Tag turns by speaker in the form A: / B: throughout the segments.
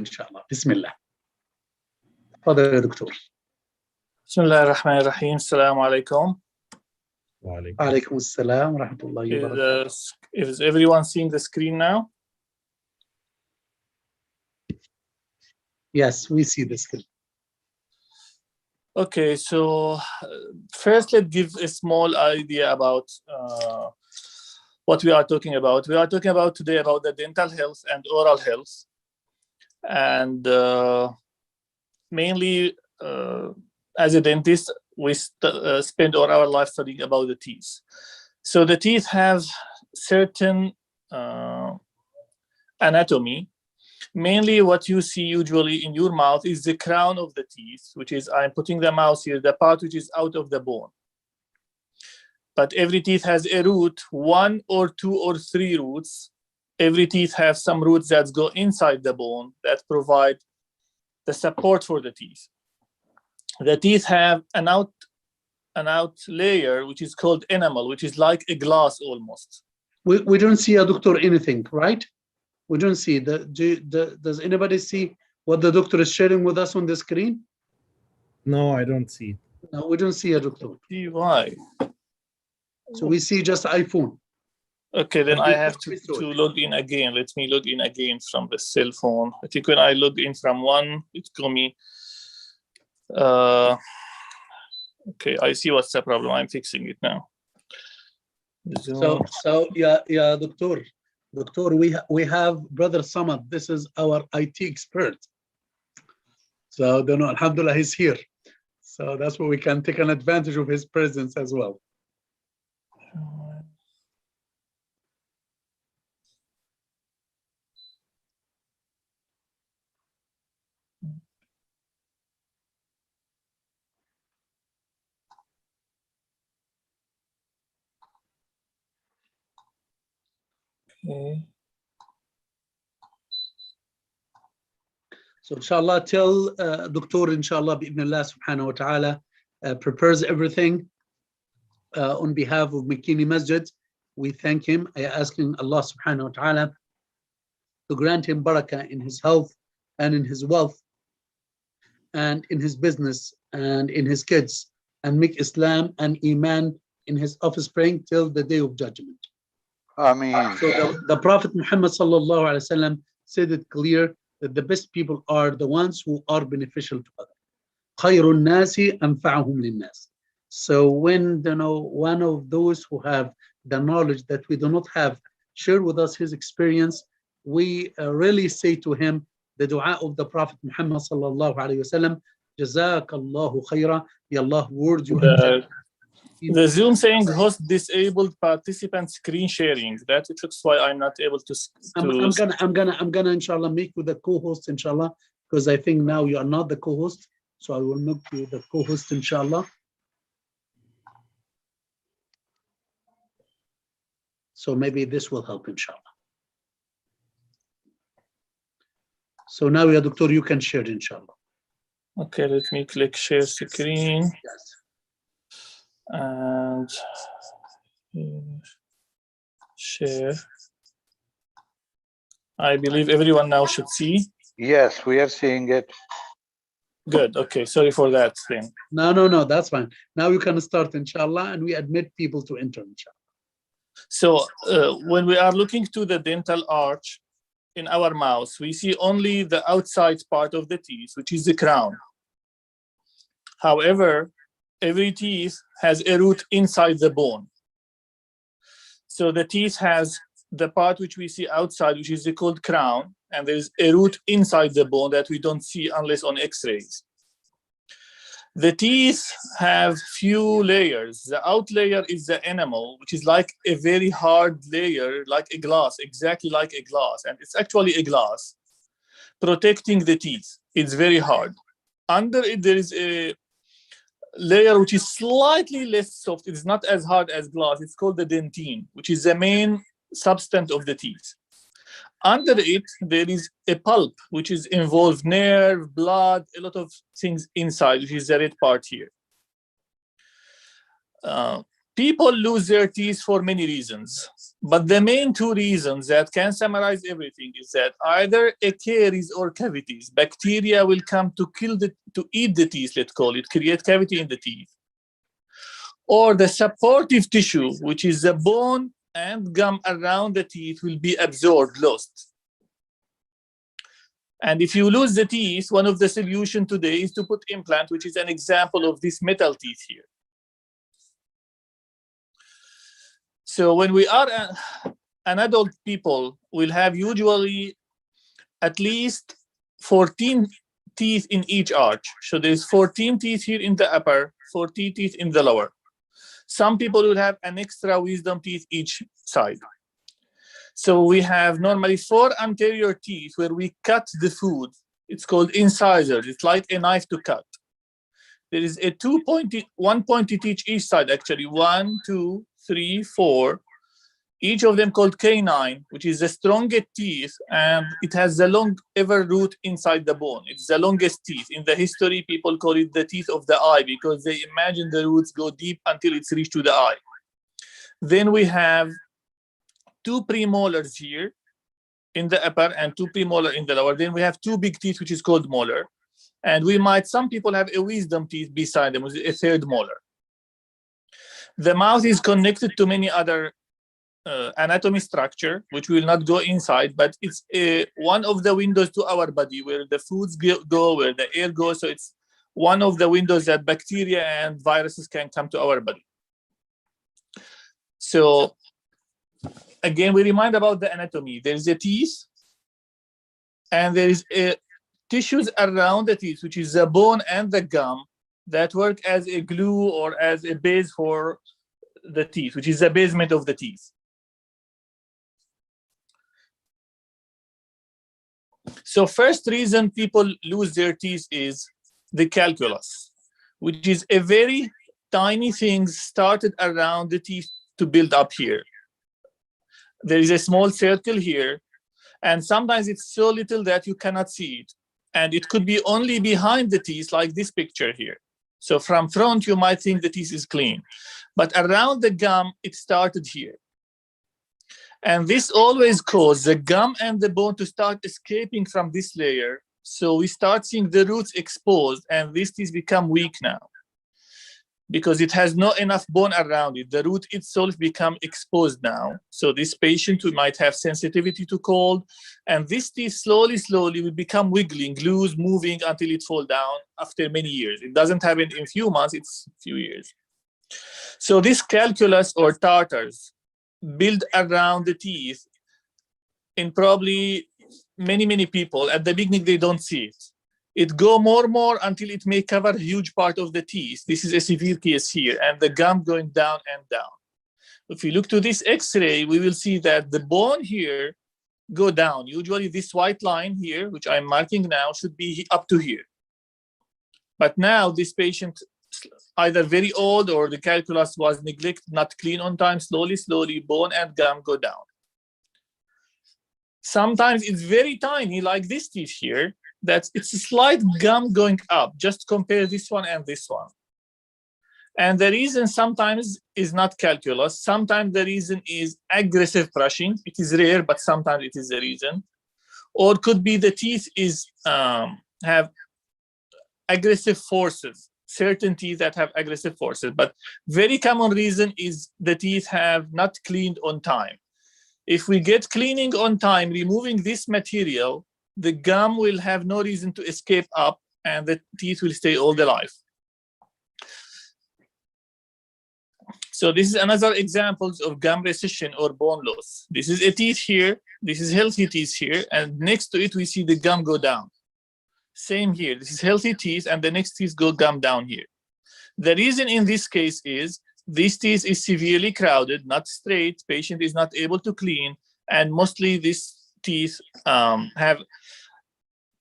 A: إن شاء الله. بسم الله. تفضل يا دكتور.
B: بسم الله الرحمن الرحيم. السلام عليكم.
A: وعليكم السلام ورحمة الله وبركاته.
B: Is everyone seeing the screen now?
A: Yes, we see the screen.
B: Okay, so first let's give a small idea about what we are talking about. We are talking about today about the dental health and oral health, and mainly as a dentist, we spend all our life studying about the teeth. So the teeth have certain anatomy. Mainly what you see usually in your mouth is the crown of the teeth, which is, I'm putting the mouse here, the part which is out of the bone. But every teeth has a root, 1 or 2 or 3 roots. Every teeth has some roots that go inside the bone that provide the support for the teeth. The teeth have an out layer, which is called enamel, which is like a glass almost.
A: We don't see a doctor anything, right? We don't see. Does anybody see what the doctor is sharing with us on the screen?
C: No, I don't see.
A: No, we don't see a doctor.
B: See why?
A: So we see just iPhone.
B: Okay, then I have to log in again. Let me log in again from the cell phone. I think when I log in from one, it's going me. Okay, I see what's the problem. I'm fixing it now.
A: So yeah, doctor, we have Brother Samad. This is our IT expert. So then, alhamdulillah, he's here. So that's where we can take an advantage of his presence as well.
B: Okay.
A: So inshallah, till Doctor inshallah bi'idhnillah subhanahu wa ta'ala prepares everything on behalf of Makini Masjid. We thank him. I asking Allah subhanahu wa ta'ala to grant him barakah in his health and in his wealth and in his business and in his kids, and make Islam and Iman in his offspring till the day of judgment.
D: Ameen.
A: So the Prophet Muhammad sallallahu alaihi wasallam said it clear that the best people are the ones who are beneficial to others. خَيْرُ النَّاسِ أَنْفَعُهُمْ لِلنَّاسِ. So when one of those who have the knowledge that we do not have share with us his experience, we really say to him the dua of the Prophet Muhammad sallallahu alaihi wasallam, Jazakallahu khaira, may Allah reward you.
B: The Zoom saying host disabled participant screen sharing. That's why I'm not able to.
A: I'm gonna inshallah make you the co-host inshallah, because I think now you are not the co-host, so I will make you the co-host inshallah. So maybe this will help inshallah. So now, yeah, Doctor, you can share inshallah.
B: Okay, let me click share screen.
A: Yes.
B: And share. I believe everyone now should see.
D: Yes, we are seeing it.
B: Good. Okay. Sorry for that thing.
A: No, that's fine. Now you can start, inshallah, and we admit people to enter, inshallah.
B: So when we are looking to the dental arch in our mouth, we see only the outside part of the teeth, which is the crown. However, every teeth has a root inside the bone. So the teeth has the part which we see outside, which is called crown, and there's a root inside the bone that we don't see unless on X-rays. The teeth have few layers. The out layer is the enamel, which is like a very hard layer, like a glass, exactly like a glass, and it's actually a glass protecting the teeth. It's very hard. Under it, there is a layer which is slightly less soft. It's not as hard as glass. It's called the dentine, which is the main substance of the teeth. Under it, there is a pulp, which is involved nerve, blood, a lot of things inside, which is the red part here. People lose their teeth for many reasons, but the main two reasons that can summarize everything is that either a caries or cavities, bacteria will come to eat the teeth, let's call it, create cavity in the teeth, or the supportive tissue, which is the bone and gum around the teeth, will be absorbed, lost. And if you lose the teeth, one of the solutions today is to put implant, which is an example of this metal teeth here. So when we are an adult people, we'll have usually at least 14 teeth in each arch. So there's 14 teeth here in the upper, 14 teeth in the lower. Some people will have an extra wisdom teeth each side. So we have normally 4 anterior teeth where we cut the food. It's called incisors. It's like a knife to cut. There is a 1 pointed teeth each side, actually. 1, 2, 3, 4. Each of them called canine, which is the strongest teeth, and it has the long ever root inside the bone. It's the longest teeth. In the history, people call it the teeth of the eye because they imagine the roots go deep until it's reached to the eye. Then we have 2 premolars here in the upper and 2 premolar in the lower. Then we have 2 big teeth, which is called molar. And some people have a wisdom teeth beside them, with a 3rd molar. The mouth is connected to many other anatomy structure, which will not go inside, but it's one of the windows to our body where the foods go, where the air goes. So it's one of the windows that bacteria and viruses can come to our body. So again, we remind about the anatomy. There is a teeth, and there is tissues around the teeth, which is the bone and the gum, that work as a glue or as a base for the teeth, which is the basement of the teeth. So first reason people lose their teeth is the calculus, which is a very tiny thing started around the teeth to build up here. There is a small circle here, and sometimes it's so little that you cannot see it. And it could be only behind the teeth, like this picture here. So from front, you might think the teeth is clean. But around the gum, it started here. And this always causes the gum and the bone to start escaping from this layer. So we start seeing the roots exposed, and these teeth become weak now, because it has not enough bone around it. The root itself become exposed now. So this patient who might have sensitivity to cold, and this teeth slowly will become wiggling, loose, moving until it fall down after many years. It doesn't happen in few months, it's few years. So this calculus or tartars build around the teeth in probably many people. At the beginning, they don't see it. It go more until it may cover a huge part of the teeth. This is a severe case here, and the gum going down and down. If you look to this X-ray, we will see that the bone here go down. Usually this white line here, which I'm marking now, should be up to here. But now this patient, either very old or the calculus was neglected, not clean on time, slowly, bone and gum go down. Sometimes it's very tiny, like this teeth here, that it's a slight gum going up. Just compare this one and this one. And the reason sometimes is not calculus. Sometimes the reason is aggressive brushing. It is rare, but sometimes it is the reason. Or could be the teeth is have aggressive forces. Certain teeth that have aggressive forces. But very common reason is the teeth have not cleaned on time. If we get cleaning on time, removing this material, the gum will have no reason to escape up, and the teeth will stay all their life. So this is another examples of gum recession or bone loss. This is a teeth here, this is healthy teeth here, and next to it we see the gum go down. Same here, this is healthy teeth, and the next teeth go gum down here. The reason in this case is this teeth is severely crowded, not straight, patient is not able to clean, and mostly these teeth have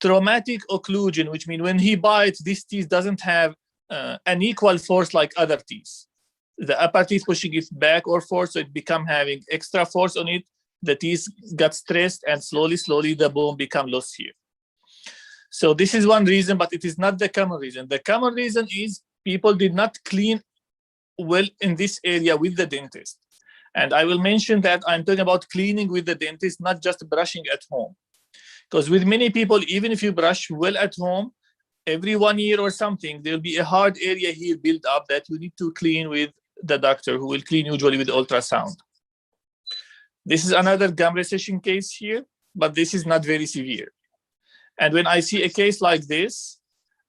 B: traumatic occlusion, which means when he bites, this teeth doesn't have an equal force like other teeth. The upper teeth pushing it back or forth, so it become having extra force on it. The teeth got stressed, and slowly the bone become lost here. So this is one reason, but it is not the common reason. The common reason is people did not clean well in this area with the dentist. And I will mention that I'm talking about cleaning with the dentist, not just brushing at home. Because with many people, even if you brush well at home, every 1 year or something, there'll be a hard area here built up that you need to clean with the doctor, who will clean usually with ultrasound. This is another gum recession case here, but this is not very severe. And when I see a case like this,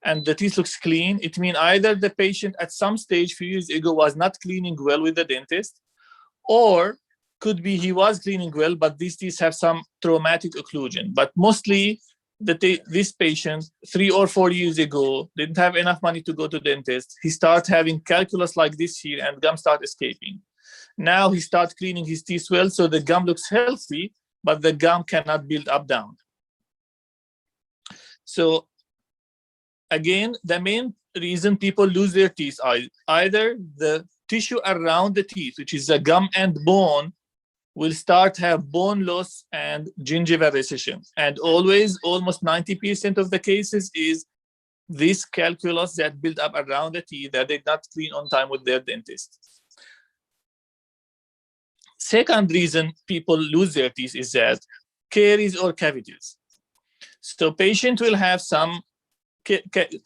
B: and the teeth looks clean, it means either the patient at some stage few years ago was not cleaning well with the dentist, or could be he was cleaning well, but these teeth have some traumatic occlusion. But mostly, this patient 3 or 4 years ago didn't have enough money to go to dentist. He started having calculus like this here, and gum start escaping. Now he starts cleaning his teeth well, so the gum looks healthy, but the gum cannot build up down. So again, the main reason people lose their teeth are either the tissue around the teeth, which is the gum and bone, will start have bone loss and gingival recession. And always, almost 90% of the cases is this calculus that built up around the teeth that they did not clean on time with their dentist. Second reason people lose their teeth is that caries or cavities. So patient will have some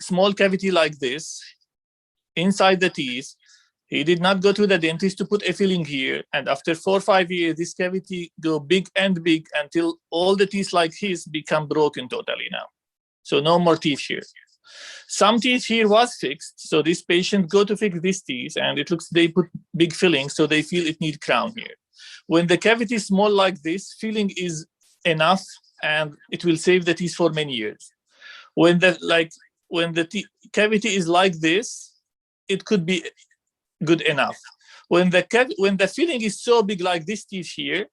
B: small cavity like this inside the teeth. He did not go to the dentist to put a filling here. And after 4 or 5 years, this cavity go big and big until all the teeth like his become broken totally now. So no more teeth here. Some teeth here was fixed. So this patient go to fix these teeth, and it looks they put big filling, so they feel it need crown here. When the cavity is small like this, filling is enough, and it will save the teeth for many years. When the cavity is like this, it could be good enough. When the filling is so big like this teeth here,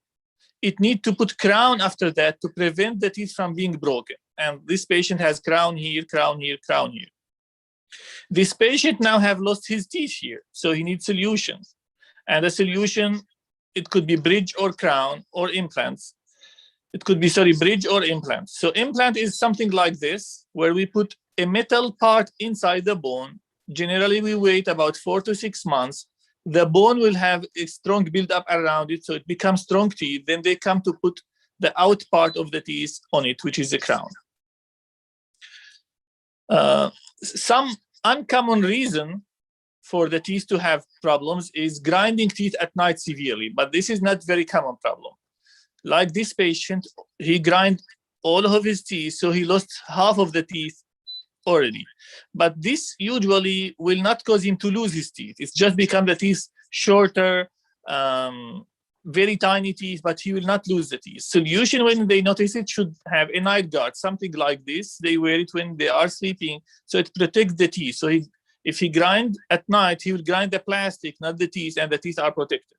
B: it need to put crown after that to prevent the teeth from being broken. And this patient has crown here, crown here, crown here. This patient now have lost his teeth here, so he needs solutions. And the solution, it could be bridge or crown or implants. It could be, bridge or implant. So implant is something like this, where we put a metal part inside the bone. Generally, we wait about 4 to 6 months. The bone will have a strong build-up around it, so it becomes strong teeth. Then they come to put the out part of the teeth on it, which is the crown. Some uncommon reason for the teeth to have problems is grinding teeth at night severely, but this is not very common problem. Like this patient, he grind all of his teeth, so he lost half of the teeth already. But this usually will not cause him to lose his teeth. It's just become the teeth shorter, very tiny teeth, but he will not lose the teeth. Solution, when they notice it, should have a night guard, something like this. They wear it when they are sleeping, so it protects the teeth. So if he grind at night, he will grind the plastic, not the teeth, and the teeth are protected.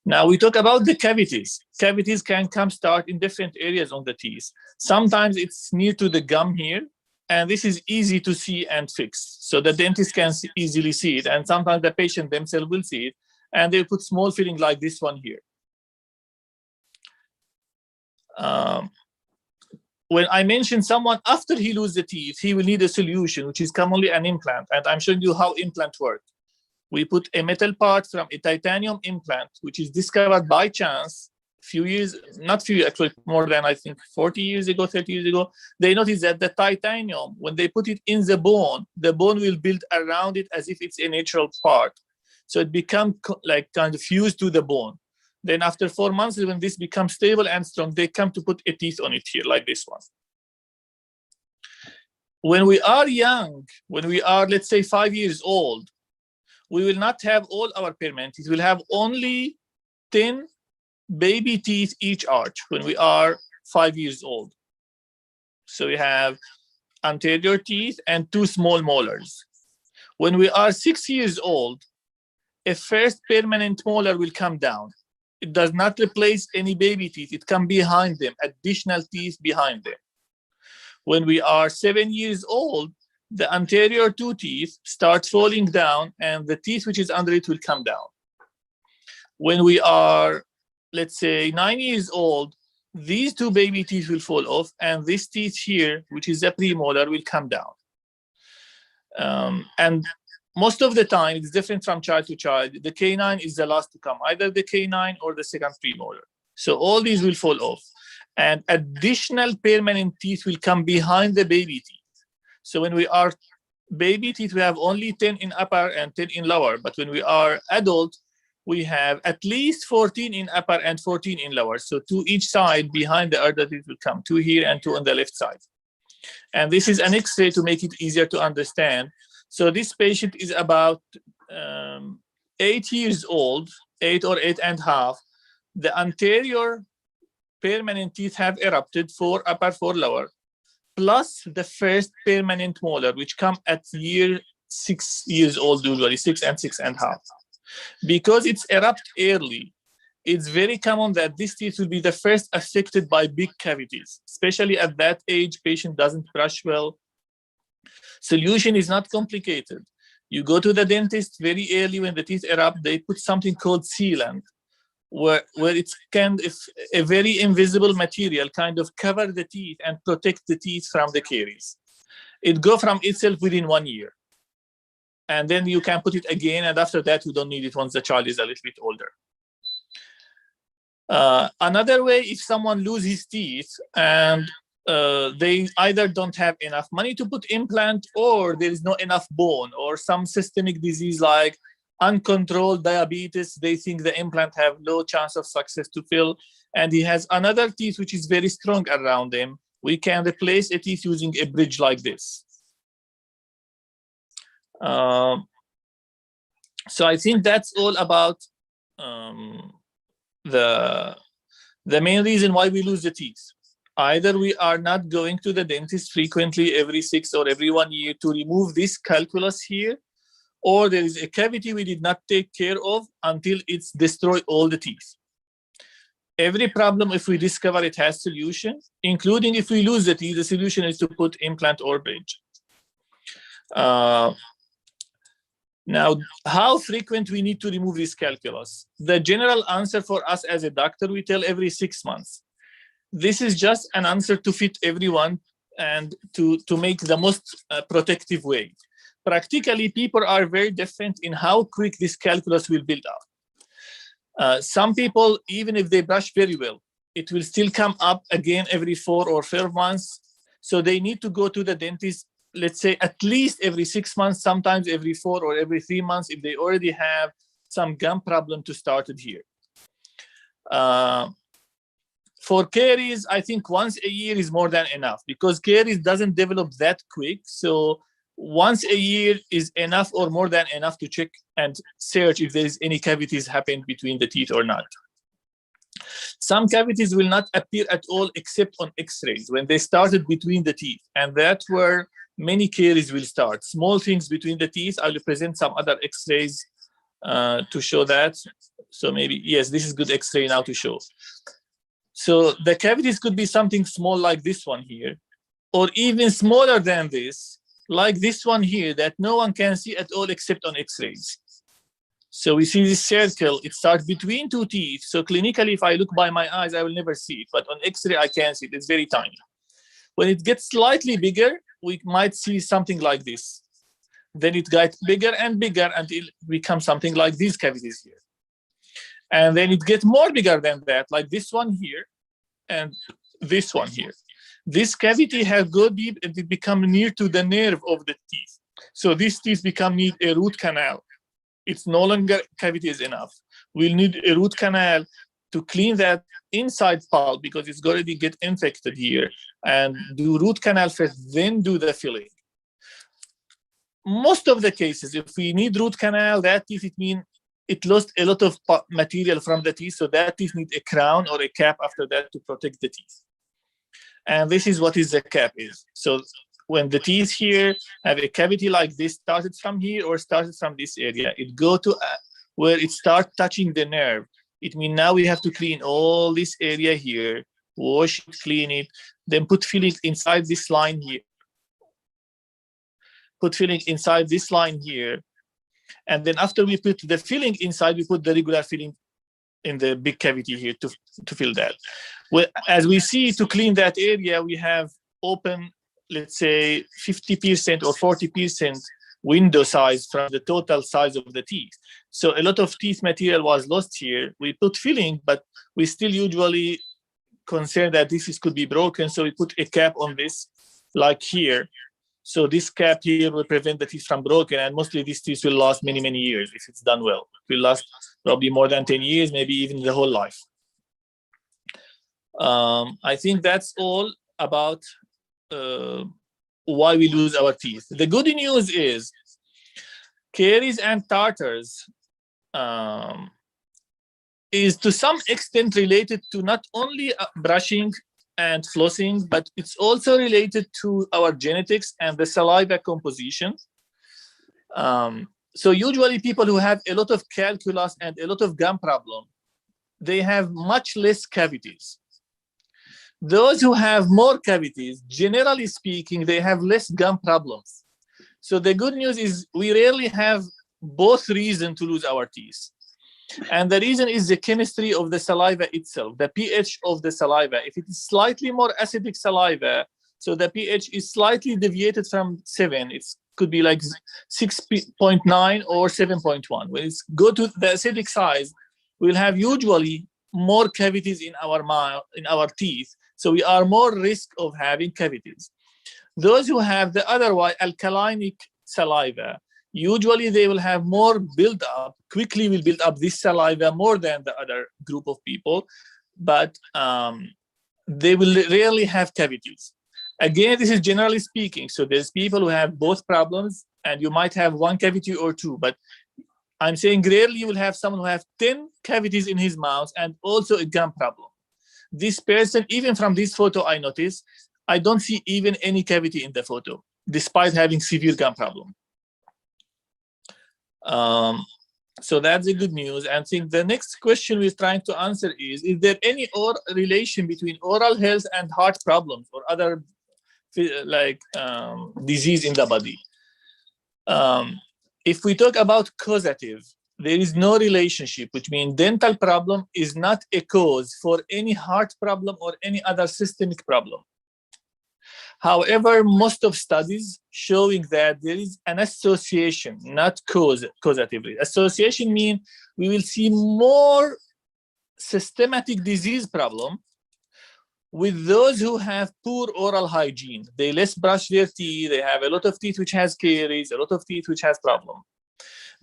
B: Now we talk about the cavities. Cavities can start in different areas on the teeth. Sometimes it's near to the gum here, and this is easy to see and fix. So the dentist can easily see it, and sometimes the patient themselves will see it, and they put small filling like this one here. When I mentioned someone after he loses the teeth, he will need a solution, which is commonly an implant, and I'm showing you how implant works. We put a metal part from a titanium implant, which is discovered by chance actually more than I think 40 years ago, 30 years ago. They noticed that the titanium, when they put it in the bone will build around it as if it's a natural part. So it becomes like kind of fused to the bone. Then after 4 months, when this becomes stable and strong, they come to put a teeth on it here, like this one. When we are young, when we are, let's say, 5 years old, we will not have all our permanent teeth. We'll have only 10 baby teeth each arch when we are 5 years old. So we have anterior teeth and 2 small molars. When we are 6 years old, a first permanent molar will come down. It does not replace any baby teeth. It comes behind them, additional teeth behind them. When we are 7 years old, the anterior 2 teeth start falling down, and the teeth which is under it will come down. When we are, let's say, 9 years old, these 2 baby teeth will fall off, and this teeth here, which is a premolar, will come down. And most of the time, it's different from child to child. The canine is the last to come, either the canine or the second premolar. So all these will fall off. And additional permanent teeth will come behind the baby teeth. So when we are baby teeth, we have only 10 in upper and 10 in lower. But when we are adult, we have at least 14 in upper and 14 in lower. So 2 each side behind the other teeth will come, 2 here and 2 on the left side. And this is an X-ray to make it easier to understand. So this patient is about 8 years old, 8 or 8.5. The anterior permanent teeth have erupted, 4 upper, 4 lower, plus the first permanent molar, which come at 6 years old usually, 6 and 6.5. Because it's erupt early, it's very common that this teeth will be the first affected by big cavities, especially at that age, patient doesn't brush well. Solution is not complicated. You go to the dentist very early when the teeth erupt, they put something called sealant, where it's kind of a very invisible material kind of cover the teeth and protect the teeth from the caries. It go from itself within 1 year. And then you can put it again, and after that, you don't need it once the child is a little bit older. Another way, if someone loses his teeth and they either don't have enough money to put implant, or there is not enough bone, or some systemic disease like uncontrolled diabetes, they think the implant have low chance of success to fill, and he has another teeth which is very strong around him, we can replace a teeth using a bridge like this. So I think that's all about the main reason why we lose the teeth. Either we are not going to the dentist frequently every 6 or every 1 year to remove this calculus here, or there is a cavity we did not take care of until it's destroyed all the teeth. Every problem, if we discover it has solution, including if we lose the teeth, the solution is to put implant or bridge. Now, how frequent we need to remove this calculus? The general answer for us as a doctor, we tell every 6 months. This is just an answer to fit everyone and to make the most protective way. Practically, people are very different in how quick this calculus will build up. Some people, even if they brush very well, it will still come up again every 4 or 5 months. So they need to go to the dentist, let's say at least every 6 months, sometimes every 4 or every 3 months, if they already have some gum problem to start it here. For caries, I think once a year is more than enough, because caries doesn't develop that quick. So once a year is enough or more than enough to check and search if there is any cavities happen between the teeth or not. Some cavities will not appear at all except on X-rays when they started between the teeth, and that's where many caries will start. Small things between the teeth. I will present some other X-rays to show that. So maybe, yes, this is good X-ray now to show. So the cavities could be something small like this one here, or even smaller than this, like this one here that no one can see at all except on X-rays. So we see this circle, it starts between 2 teeth. So clinically, if I look by my eyes, I will never see it, but on X-ray, I can see it, it's very tiny. When it gets slightly bigger, we might see something like this. Then it gets bigger and bigger until it becomes something like these cavities here. And then it gets more bigger than that, like this one here and this one here. This cavity has go deep and it become near to the nerve of the teeth. So these teeth need a root canal. It's no longer cavity is enough. We'll need a root canal to clean that inside pulp because it's already get infected here, and do root canal first, then do the filling. Most of the cases, if we need root canal, that teeth, it means it lost a lot of material from the teeth, so that teeth need a crown or a cap after that to protect the teeth. And this is what is the cap is. So when the teeth here have a cavity like this, started from here or started from this area, it go to where it starts touching the nerve. It means now we have to clean all this area here, wash it, clean it, then put filling inside this line here. Put filling inside this line here. And then after we put the filling inside, we put the regular filling in the big cavity here to fill that. Well, as we see, to clean that area, we have open, let's say 50% or 40% window size from the total size of the teeth. So a lot of teeth material was lost here. We put filling, but we still usually concerned that could be broken. So we put a cap on this, like here. So this cap here will prevent the teeth from broken, and mostly these teeth will last many, many years if it's done well. It will last probably more than 10 years, maybe even the whole life. I think that's all about why we lose our teeth. The good news is caries and tartars is to some extent related to not only brushing and flossing, but it's also related to our genetics and the saliva composition. So usually people who have a lot of calculus and a lot of gum problem, they have much less cavities. Those who have more cavities, generally speaking, they have less gum problems. So the good news is we rarely have both reasons to lose our teeth. And the reason is the chemistry of the saliva itself, the pH of the saliva. If it is slightly more acidic saliva, so the pH is slightly deviated from 7, it could be like 6.9 or 7.1. When it's go to the acidic size, we'll have usually more cavities in our mouth, in our teeth. So we are more risk of having cavities. Those who have the otherwise alkalinic saliva, usually they will have more build up, quickly will build up this saliva more than the other group of people, but they will rarely have cavities. Again, this is generally speaking. So there's people who have both problems and you might have one cavity or two, but I'm saying rarely you will have someone who have 10 cavities in his mouth and also a gum problem. This person, even from this photo I noticed, I don't see even any cavity in the photo, despite having severe gum problem. So that's the good news. And I think the next question we're trying to answer is there any relation between oral health and heart problems or other disease in the body? If we talk about causative, there is no relationship, which means dental problem is not a cause for any heart problem or any other systemic problem. However, most of studies showing that there is an association, not causatively. Association means we will see more systematic disease problem with those who have poor oral hygiene. They less brush their teeth, they have a lot of teeth which has caries, a lot of teeth which has problem.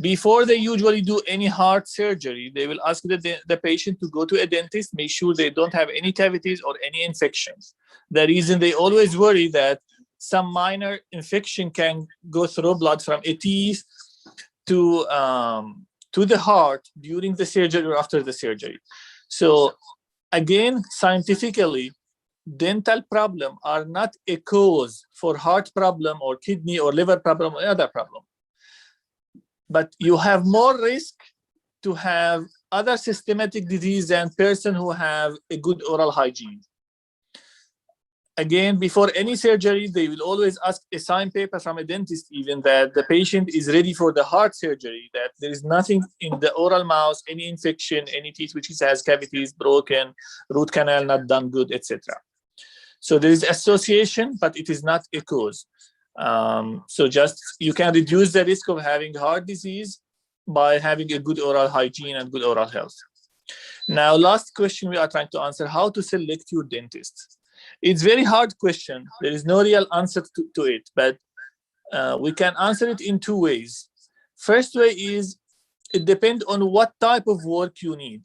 B: Before they usually do any heart surgery, they will ask the patient to go to a dentist, make sure they don't have any cavities or any infections. The reason they always worry that some minor infection can go through blood from a teeth to the heart during the surgery or after the surgery. So again, scientifically, dental problems are not a cause for heart problem or kidney or liver problem or other problem. But you have more risk to have other systematic disease than person who have a good oral hygiene. Again, before any surgery, they will always ask a signed paper from a dentist even that the patient is ready for the heart surgery, that there is nothing in the oral mouth, any infection, any teeth which has cavities, broken, root canal not done good, etc. So there is association, but it is not a cause. So just you can reduce the risk of having heart disease by having a good oral hygiene and good oral health. Now, last question we are trying to answer, how to select your dentist. It's very hard question. There is no real answer to it, but we can answer it in two ways. First way is it depends on what type of work you need.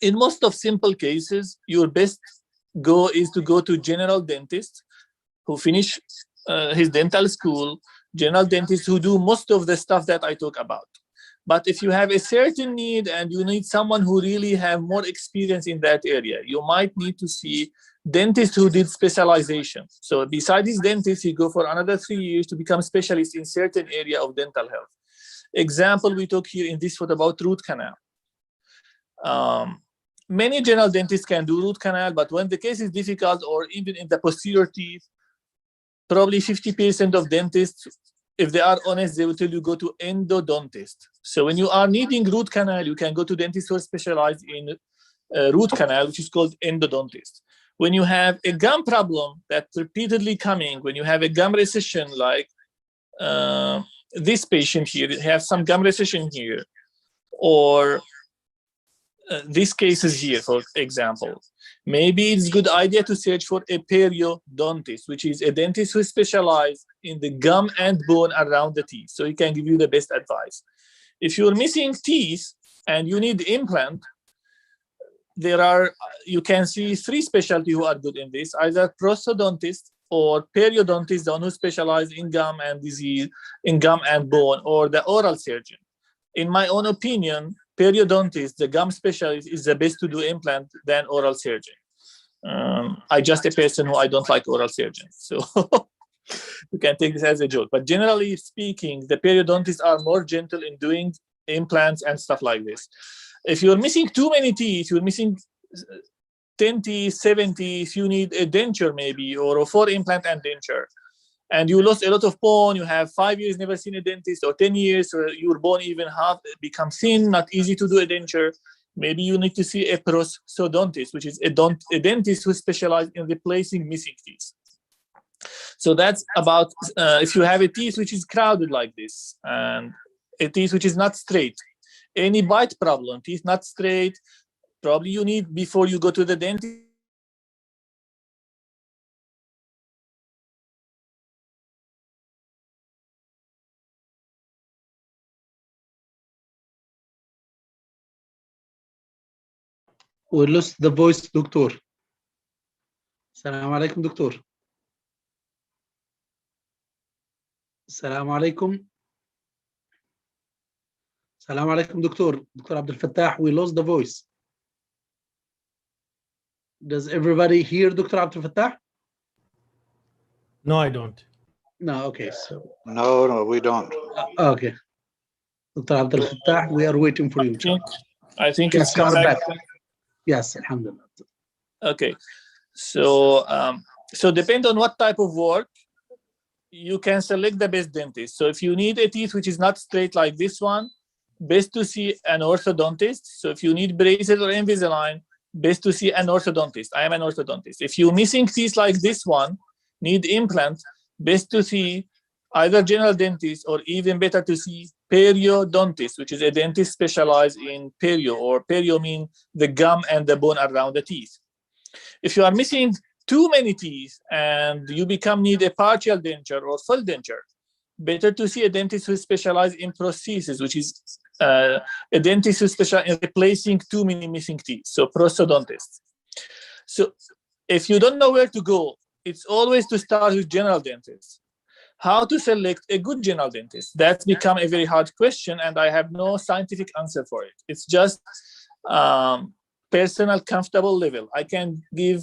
B: In most of simple cases, your best go is to go to general dentist who finish his dental school, general dentists who do most of the stuff that I talk about. But if you have a certain need and you need someone who really have more experience in that area, you might need to see dentists who did specialization. So besides this dentist, you go for another 3 years to become specialist in certain area of dental health. Example, we talk here in this photo about root canal. Many general dentists can do root canal, but when the case is difficult or even in the posterior teeth, probably 50% of dentists, if they are honest, they will tell you go to endodontist. So when you are needing root canal, you can go to dentists who are specialized in root canal, which is called endodontist. When you have a gum problem that's repeatedly coming, when you have a gum recession like this patient here have some gum recession here, or these cases here, for example, maybe it's a good idea to search for a periodontist, which is a dentist who specializes in the gum and bone around the teeth. So he can give you the best advice. If you're missing teeth and you need implant, you can see three specialties who are good in this, either prosthodontist or periodontist, the one who specializes in gum and disease, in gum and bone, or the oral surgeon. In my own opinion, periodontist, the gum specialist, is the best to do implant than oral surgeon. I just a person who I don't like oral surgeons, so you can take this as a joke. But generally speaking, the periodontists are more gentle in doing implants and stuff like this. If you're missing too many teeth, you're missing 10 teeth, 7 teeth, you need a denture maybe, or a 4 implant and denture. And you lost a lot of bone, you have 5 years never seen a dentist, or 10 years, or your bone even half become thin, not easy to do a denture. Maybe you need to see a prosthodontist, which is a dentist who specializes in replacing missing teeth. So that's about if you have a teeth which is crowded like this, and a teeth which is not straight. Any bite problem, teeth not straight, probably you need, before you go to the dentist,
A: We lost the voice, دكتور. السلام عليكم دكتور. السلام عليكم. السلام عليكم دكتور. دكتور عبد الفتاح, we lost the voice. Does everybody hear Dr. Abdul Fattah?
C: No, I don't.
A: No, okay. So
D: No, we don't.
A: okay. Dr. Abdul Fattah, we are waiting for you.
B: I think
A: Yes,
B: it's
A: come
B: back.
A: back. Yes, alhamdulillah.
B: Okay, so so depend on what type of work, you can select the best dentist. So if you need a teeth which is not straight like this one, best to see an orthodontist. So if you need braces or Invisalign, best to see an orthodontist. I am an orthodontist. If you're missing teeth like this one, need implant, best to see either general dentist, or even better to see periodontist, which is a dentist specialized in perio, or perio mean the gum and the bone around the teeth. If you are missing too many teeth and you need a partial denture or full denture, better to see a dentist who specializes in prosthesis, which is a dentist who specializes in replacing too many missing teeth, so prosthodontist. So if you don't know where to go, it's always to start with general dentists. How to select a good general dentist? That's become a very hard question, and I have no scientific answer for it. It's just personal, comfortable level. I can give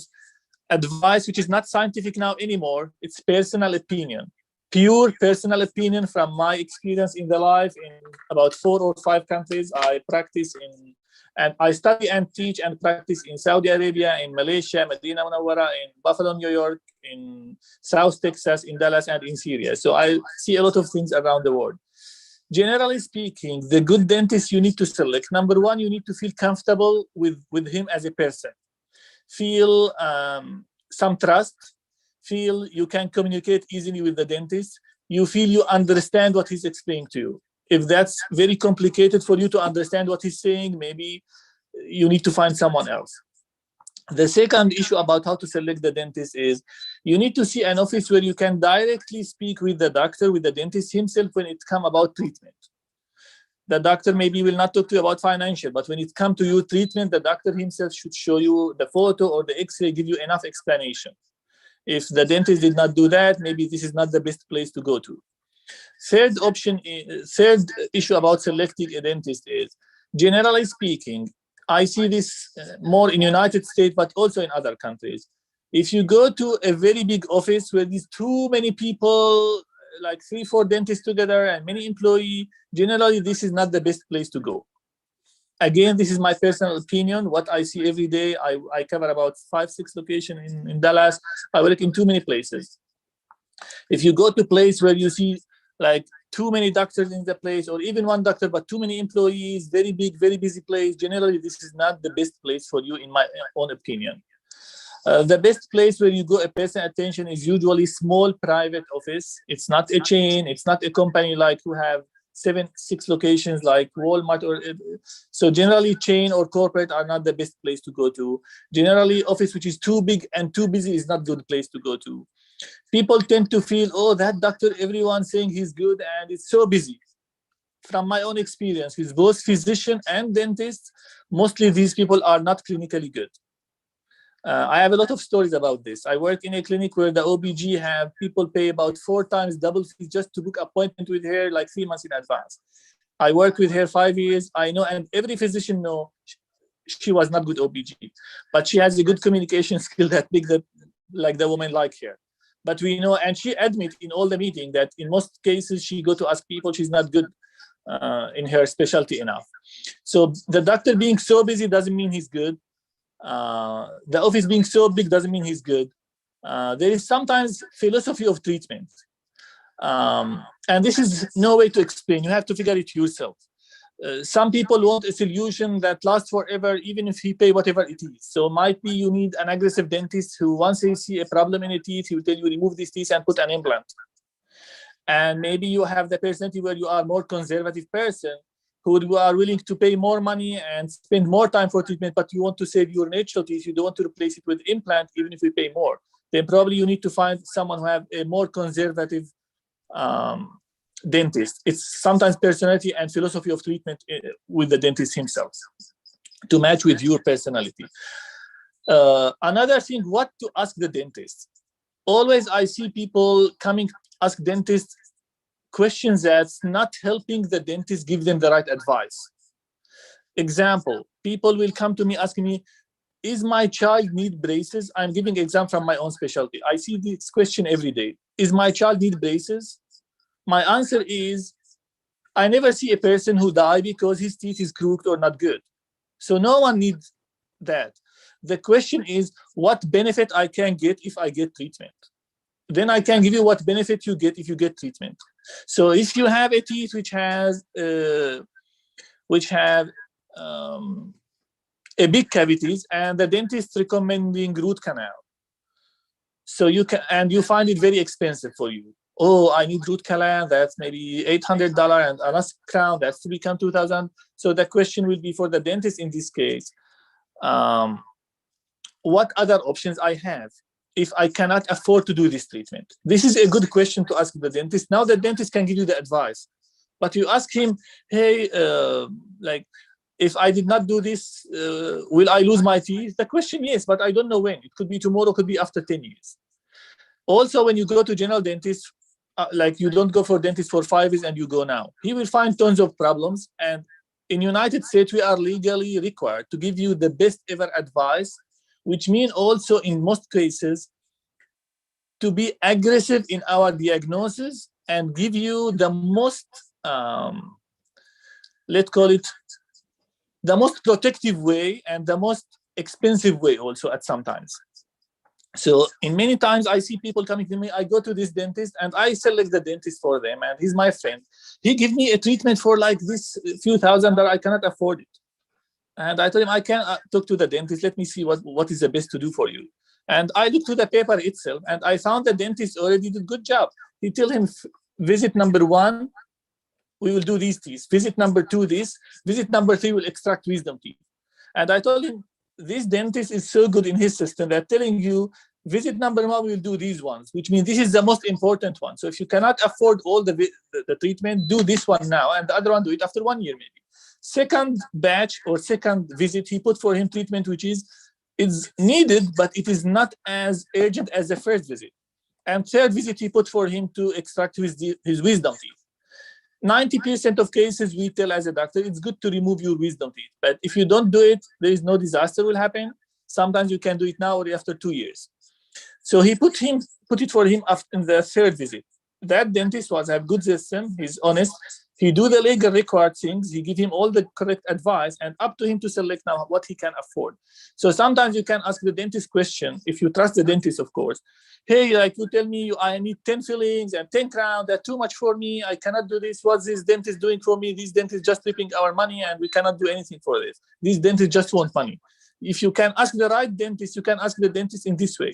B: advice which is not scientific now anymore. It's personal opinion, pure personal opinion from my experience in the life in about 4 or 5 countries. I practice in, and I study and teach and practice in Saudi Arabia, in Malaysia, Medina Munawwara, in Buffalo, New York, in South Texas, in Dallas, and in Syria. So I see a lot of things around the world. Generally speaking, the good dentist you need to select, number one, you need to feel comfortable with him as a person. Feel some trust, feel you can communicate easily with the dentist, you feel you understand what he's explaining to you. If that's very complicated for you to understand what he's saying, maybe you need to find someone else. The second issue about how to select the dentist is you need to see an office where you can directly speak with the doctor, with the dentist himself when it comes about treatment. The doctor maybe will not talk to you about financial, but when it comes to your treatment, the doctor himself should show you the photo or the x-ray, give you enough explanation. If the dentist did not do that, maybe this is not the best place to go to. Third issue about selecting a dentist is, generally speaking, I see this more in United States, but also in other countries. If you go to a very big office where there's too many people, like 3-4 dentists together and many employees, generally this is not the best place to go. Again, this is my personal opinion, what I see every day. I cover about 5-6 locations in Dallas. I work in too many places. If you go to a place where you see like too many doctors in the place, or even one doctor but too many employees, very big, very busy place, generally this is not the best place for you, in my own opinion. The best place where you go a person attention is usually small private office. It's not a chain. It's not a company like who have 6 locations like Walmart or so. Generally, chain or corporate are not the best place to go to. Generally, office which is too big and too busy is not good place to go to. People tend to feel, oh, that doctor, everyone's saying he's good and it's so busy. From my own experience with both physician and dentist, mostly these people are not clinically good. I have a lot of stories about this. I work in a clinic where the OBG have people pay about 4 times double fees just to book appointment with her like 3 months in advance. I worked with her 5 years. I know, and every physician know she was not good OBG, but she has a good communication skill that make like the woman like her. But we know, and she admit in all the meeting that in most cases she go to ask people she's not good in her specialty enough. So the doctor being so busy doesn't mean he's good. The office being so big doesn't mean he's good. There is sometimes philosophy of treatment. And this is no way to explain. You have to figure it yourself. Some people want a solution that lasts forever, even if he pay whatever it is. So might be you need an aggressive dentist who once they see a problem in a teeth, he will tell you remove this teeth and put an implant. And maybe you have the personality where you are more conservative person who are willing to pay more money and spend more time for treatment, but you want to save your natural teeth. You don't want to replace it with implant, even if you pay more. Then probably you need to find someone who have a more conservative dentist. It's sometimes personality and philosophy of treatment with the dentist himself to match with your personality. Another thing, what to ask the dentist. Always I see people coming ask dentists questions that's not helping the dentist give them the right advice. Example, people will come to me asking me, is my child need braces? I'm giving example from my own specialty. I see this question every day. Is my child need braces? My answer is, I never see a person who die because his teeth is crooked or not good. So no one needs that. The question is, what benefit I can get if I get treatment? Then I can give you what benefit you get if you get treatment. So if you have a teeth which have a big cavities and the dentist recommending root canal, so you can, and you find it very expensive for you. Oh, I need root canal, that's maybe $800, and another crown that's to become $2,000. So the question will be for the dentist in this case, what other options I have if I cannot afford to do this treatment? This is a good question to ask the dentist. Now the dentist can give you the advice, but you ask him, hey, like, if I did not do this, will I lose my teeth? The question, yes, but I don't know when. It could be tomorrow, could be after 10 years. Also, when you go to general dentist, like you don't go for dentist for 5 years and you go now. He will find tons of problems. And in United States, we are legally required to give you the best ever advice, which means also in most cases to be aggressive in our diagnosis and give you the most, let's call it, the most protective way and the most expensive way also at sometimes. So in many times I see people coming to me, I go to this dentist and I select the dentist for them and he's my friend. He give me a treatment for like this few thousand that I cannot afford it. And I told him, I can talk to the dentist, let me see what is the best to do for you. And I looked to the paper itself and I found the dentist already did a good job. He told him, visit number 1, we will do these teeth. Visit number 2, this. Visit number 3, we'll extract wisdom teeth. And I told him, this dentist is so good in his system that telling you, visit number 1, we'll do these ones, which means this is the most important one. So if you cannot afford all the treatment, do this one now, and the other one do it after 1 year maybe. Second batch or second visit, he put for him treatment which is needed, but it is not as urgent as the first visit. And third visit, he put for him to extract his wisdom teeth. 90% of cases we tell as a doctor, it's good to remove your wisdom teeth. But if you don't do it, there is no disaster will happen. Sometimes you can do it now or after 2 years. So he put it for him after in the third visit. That dentist have good system, he's honest. He do the legal required things, he give him all the correct advice, and up to him to select now what he can afford. So sometimes you can ask the dentist question, if you trust the dentist, of course. Hey, like you tell me I need 10 fillings and 10 crowns, that's too much for me, I cannot do this. What's this dentist doing for me? This dentist just stripping our money and we cannot do anything for this. This dentist just want money. if you can ask the right dentist, you can ask the dentist in this way.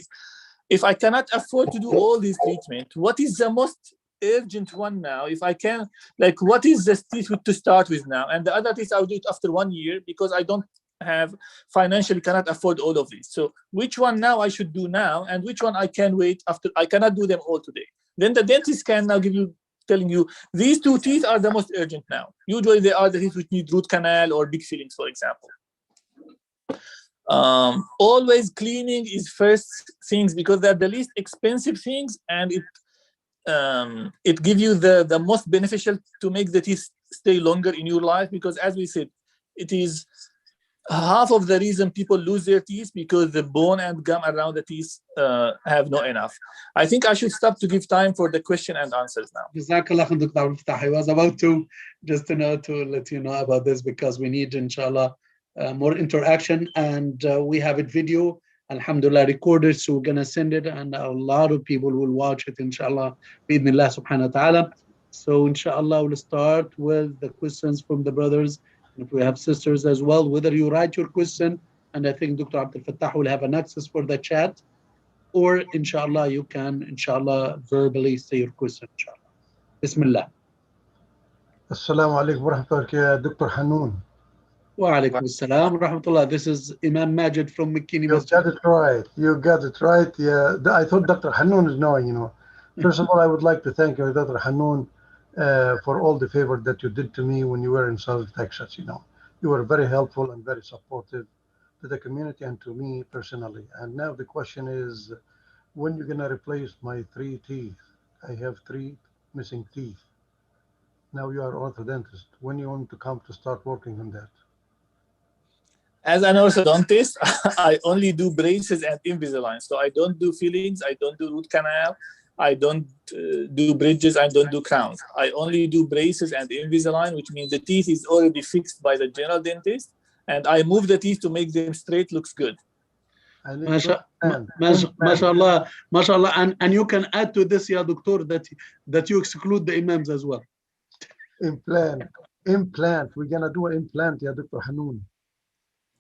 B: If I cannot afford to do all these treatment, what is the most urgent one now? If I can, like, what is the teeth to start with now? And the other teeth I'll do it after 1 year because I don't have financially cannot afford all of these. So which one now I should do now, and which one I can wait after? I cannot do them all today. Then the dentist can now telling you these 2 teeth are the most urgent now. Usually they are the teeth which need root canal or big fillings, for example. Always cleaning is first things because they're the least expensive things, and it gives you the most beneficial to make the teeth stay longer in your life, because as we said, it is half of the reason people lose their teeth because the bone and gum around the teeth have not enough. I think I should stop to give time for the question and answers now.
A: Jazakallah khair, Dr. Abdul Fattah. I was about to just to let you know about this because we need, inshallah, more interaction, and we have it video, alhamdulillah, recorded, so we're gonna send it, and a lot of people will watch it, inshallah, bi'idhnillah subhanahu wa ta'ala. So inshallah, we'll start with the questions from the brothers. If we have sisters as well, whether you write your question, and I think Dr. Abdul Fattah will have an access for the chat, or inshallah, you can, inshallah, verbally say your question, inshallah. Bismillah.
E: Assalamu alaikum wa rahmatullahi, Dr. Hanoun.
A: Wa alaikum assalam wa rahmatullah. This is Imam Majid from Makini
E: You
A: Masjid.
E: got it right. You got it right. Yeah, I thought Dr. Hanoun is knowing, you know. First of all, I would like to thank you, Dr. Hanoun, for all the favor that you did to me when you were in South Texas, you know. You were very helpful and very supportive to the community and to me personally. And now the question is, when you're gonna replace my 3 teeth? I have 3 missing teeth. Now you are orthodontist. When you want to come to start working on that?
B: As an orthodontist, I only do braces and Invisalign. So I don't do fillings, I don't do root canal, I don't do bridges, I don't do crowns. I only do braces and Invisalign, which means the teeth is already fixed by the general dentist, and I move the teeth to make them straight, looks good.
A: MashaAllah, MashaAllah, and you can add to this, ya doctor, that you exclude the imams as well.
E: Implant. We're gonna do an implant, yeah, Dr. Hanoun.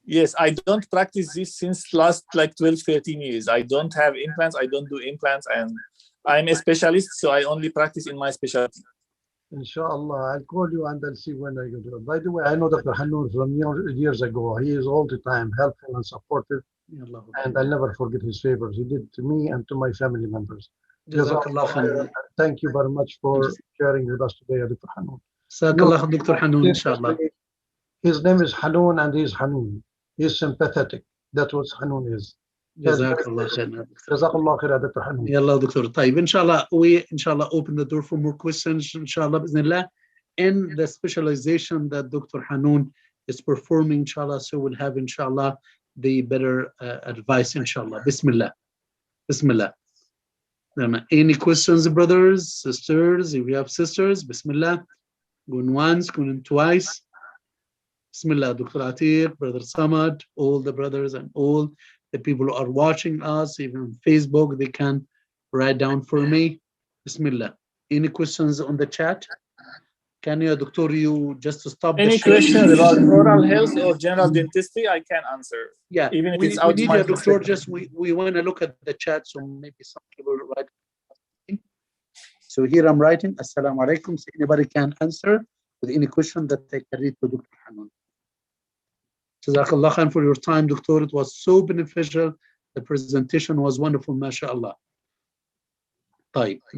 B: Yes, I don't practice this since last like 12, 13 years. I don't have implants, I don't do implants, and I'm a specialist, so I only practice in my specialty.
E: Inshallah, I'll call you and I'll see when I go to it. By the way, I know Dr. Hanoun from years ago. He is all the time helpful and supportive, and I'll never forget his favors he did to me and to my family members. Thank you very much for sharing with us today, Dr. Hanoun.
A: Jazakallah, Dr. Hanoun, inshallah.
E: His name is Hanoun, and he's Hanoun. He's sympathetic. That's what Hanoun is.
A: Jazakallah khair.
E: Jazakallah khair, Dr. Hanoun.
A: Yallah, Dr. طيب, inshallah, we open the door for more questions, inshallah, bismillah, in the specialization that Dr. Hanoun is performing, inshallah, so we'll have, inshallah, the better advice, inshallah. Bismillah. Bismillah. Any questions, brothers, sisters? If you have sisters, bismillah. Going once, going twice. Bismillah, Dr. Atiq, Brother Samad, all the brothers and all the people who are watching us, even on Facebook, they can write down for me. Bismillah. Any questions on the chat? Can you, Doctor, you just to stop
B: any questions about oral health or general dentistry, I can answer.
A: Yeah,
B: even if
A: we
B: it's out
A: need
B: my
A: a doctor, just we want to look at the chat, so maybe some people write. So here I'm writing, Assalamu alaikum. So anybody can answer with any question that they can read to Dr. Hanoun. Jazakallah khair for your time, Doctor. It was so beneficial. The presentation was wonderful, mashallah.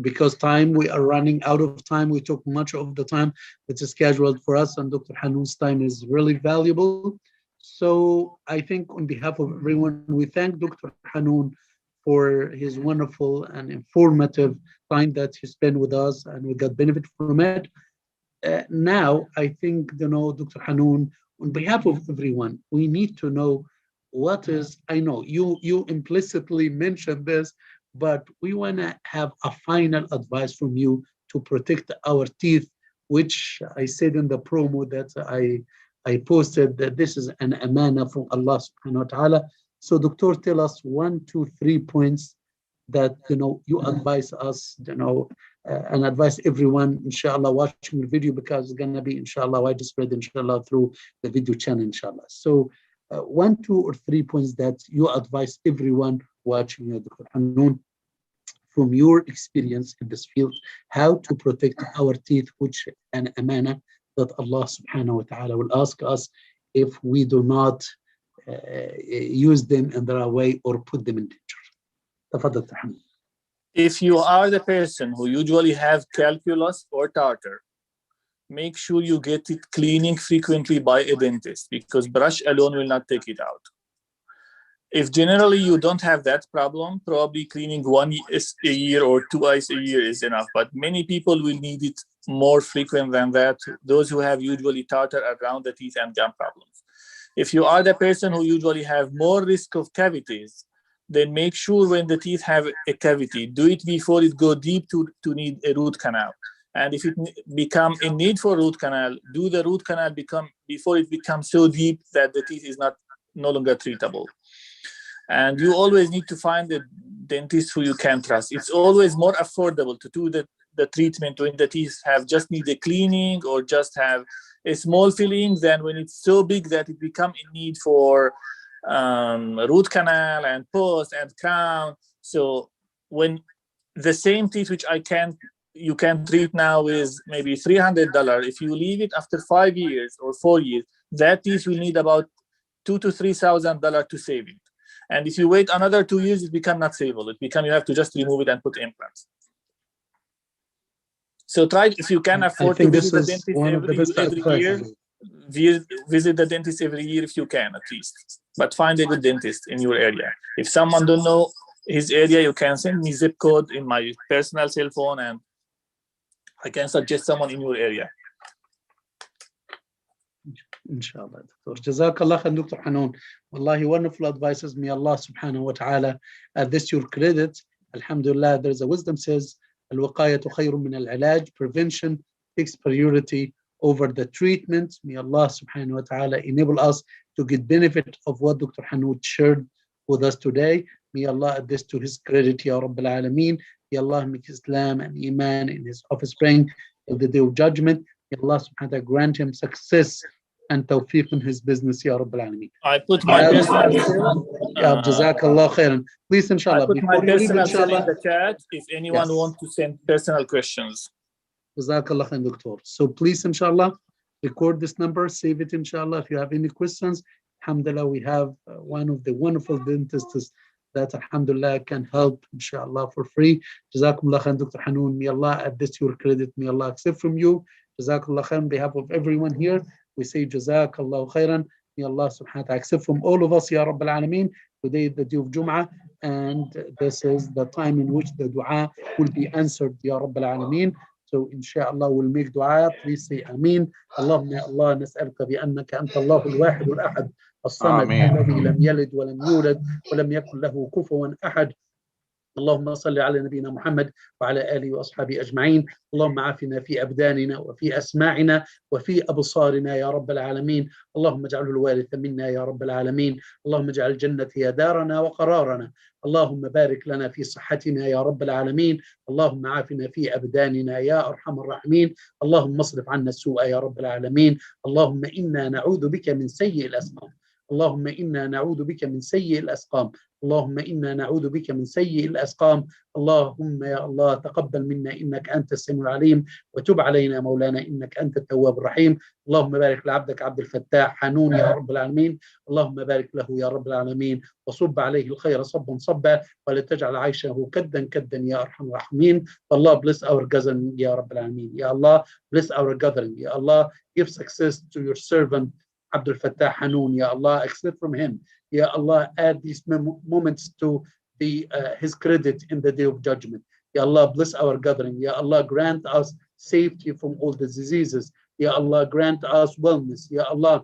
A: Because we are running out of time. We took much of the time that is scheduled for us, and Dr. Hanoun's time is really valuable. So I think on behalf of everyone, we thank Dr. Hanoun for his wonderful and informative time that he spent with us, and we got benefit from it. Now, I think, Dr. Hanoun, on behalf of everyone, we need to know what is, I know you implicitly mentioned this, but we want to have a final advice from you to protect our teeth, which I said in the promo that I posted that this is an amana from Allah subhanahu wa ta'ala. So Doctor, tell us 1, 2, 3 points that you advise us, and advise everyone, inshallah, watching the video, because it's gonna be, inshallah, widespread, inshallah, through the video channel, inshallah. So 1, 2, or 3 points that you advise everyone watching Dr. Hanoun from your experience in this field, how to protect our teeth, which an amana that Allah subhanahu wa ta'ala will ask us if we do not use them in the right way or put them in danger. تفضل Dr. Hanoun.
B: If you are the person who usually have calculus or tartar, make sure you get it cleaning frequently by a dentist, because brush alone will not take it out. If generally you don't have that problem, probably cleaning once a year or twice a year is enough, but many people will need it more frequent than that, those who have usually tartar around the teeth and gum problems. If you are the person who usually have more risk of cavities, then make sure when the teeth have a cavity, do it before it go deep to need a root canal. And if it become a need for root canal, do the root canal before it becomes so deep that the teeth is no longer treatable. And you always need to find a dentist who you can trust. It's always more affordable to do the treatment when the teeth just need a cleaning or just have a small filling than when it's so big that it becomes a need for root canal and post and crown. So when the same teeth which you can treat now is maybe $300, if you leave it after 5 years or 4 years, that teeth will need about $2,000 to $3,000 to save it. And if you wait another 2 years, it becomes not savable. You have to just remove it and put implants. So try, if you can afford to visit the dentist every year, visit the dentist every year if you can, at least. But find a good dentist in your area. If someone don't know his area, you can send me zip code in my personal cell phone and I can suggest someone in your area.
A: Inshallah, Dr. Jazakallah khair, Dr. Hanoun. Wallahi, wonderful advices. May Allah subhanahu wa ta'ala add this to your credit. Alhamdulillah, there's a wisdom says, Al-waqayatu khayrun min al-ilaj. Prevention takes priority over the treatment. May Allah subhanahu wa ta'ala enable us to get benefit of what Dr. Hanoun shared with us today. May Allah add this to his credit, Ya Rabbil Alameen. May Allah make Islam and Iman in his offspring of the day of judgment. May Allah subhanahu wa ta'ala grant him success and tawfiq in his business, Ya Rabbil Alameen.
B: I put my personal
A: Jazakallah khairan. Please, inshallah,
B: I put my
A: before you leave,
B: personal
A: inshallah,
B: in the chat if anyone wants to send personal questions.
A: Jazakallah khairan, Doctor. So please, inshallah, record this number, save it, inshallah. If you have any questions, alhamdulillah, we have one of the wonderful dentists that, alhamdulillah, can help, inshallah, for free. Jazakumullah khairan, Dr. Hanoun. May Allah add this to your credit. May Allah accept from you. Jazakallah khairan. On behalf of everyone here, we say Jazakallah khairan. May Allah subhanahu wa ta'ala accept from all of us, Ya Rabbil Alameen. Today is the day of Jum'ah, and this is the time in which the dua will be answered, Ya Rabbil Alameen. So inshallah we'll make dua. Please say Ameen. Allahumma ya Allah nas'aluka bi annaka anta Allahu al-wahid al-ahad as-samad alladhi lam yalid wa lam yulad wa lam yakul lahu kufuwan ahad. اللهم صل على نبينا محمد وعلى آله وأصحابه أجمعين. اللهم عافنا في أبداننا وفي أسماعنا وفي أبصارنا يا رب العالمين. اللهم اجعله الوارث منا يا رب العالمين. اللهم اجعل الجنة هي دارنا وقرارنا. اللهم بارك لنا في صحتنا يا رب العالمين. اللهم عافنا في أبداننا يا أرحم الراحمين. اللهم اصرف عنا السوء يا رب العالمين. اللهم إنا نعوذ بك من سيء الأسقام. اللهم إنا نعوذ بك من سيء الأسقام. اللهم إنا نعوذ بك من سيء الأسقام. اللهم يا الله تقبل منا إنك أنت السميع العليم وتب علينا مولانا إنك أنت التواب الرحيم. اللهم بارك لعبدك عبد الفتاح حنون يا رب العالمين. اللهم بارك له يا رب العالمين وصب عليه الخير صبا صبا ولا تجعل عيشه كدا كدا يا أرحم الراحمين. Allah bless our gathering يا رب العالمين. Ya Allah bless our gathering. Ya Allah give success to your servant Abdul Fattah Hanoun. Ya Allah accept from him. Ya Allah add these moments to his credit in the day of judgment. Ya Allah bless our gathering. Ya Allah grant us safety from all the diseases. Ya Allah grant us wellness. Ya Allah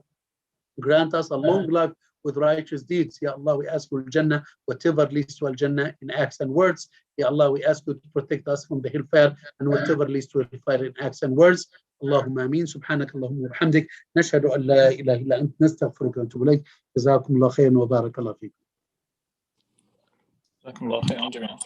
A: grant us a long life with righteous deeds. Ya Allah, we ask for Jannah, whatever leads to Al-Jannah in acts and words. Ya Allah, we ask you to protect us from the hellfire and whatever leads to hellfire in acts and words. اللهم امين. سبحانك اللهم وبحمدك نشهد ان لا اله الا انت نستغفرك ونتوب اليك. جزاكم الله خيرا وبارك الله فيكم.
B: جزاكم الله خيرا جميعا.